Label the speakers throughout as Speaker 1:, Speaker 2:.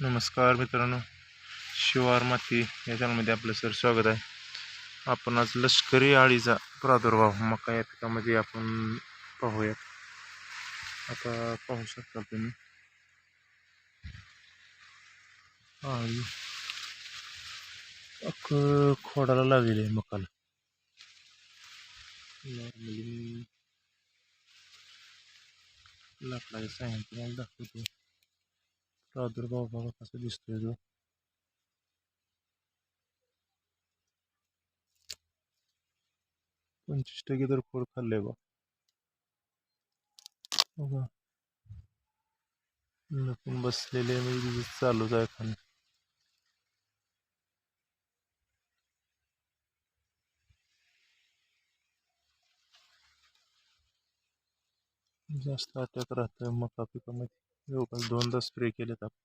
Speaker 1: नमस्कार मित्रांनो, शिवार माती या चॅनलमध्ये आपलं स्वागत आहे. आपण आज लष्करी अळीचा प्रादुर्भाव मका या पिकामध्ये आपण पाहूयात. आता पाहू शकता तुम्ही अळी खोडाला लागलेली आहे मकाला. नॉर्मली लाकडाच्या साह्याने तुम्हाला दाखवतो प्रादुर्भाव बघा कसा दिसतोय तो. 25% तर खोड खाल्लंय बघा. लपून बसलेले म्हणजे चालूच आहे खाणं. जास्त अटॅक राहतोय मका पिकामध्ये. जवळपास 2दा स्प्रे केलेत आपण.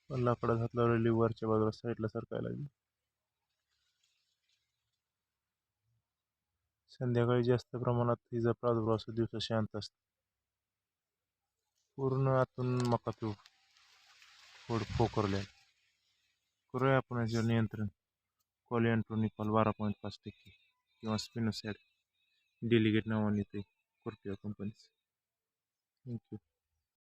Speaker 1: लाकडा घातल्यावर लिव्हरच्या बाजूला साईडला सरकायला लागली. संध्याकाळी जास्त प्रमाणात तिचा प्रादुर्भाव असतो, दिवसा शांत असतो. पूर्ण आतून मका पिऊ खोड पोखरले. करूया आपण याच्यावर नियंत्रण. कॉलिएंट्रोनिकॉल 12.5% किंवा स्पिनोसाइड डेलिगेट नावाने ते करतोय कंपनीच. थँक्यू.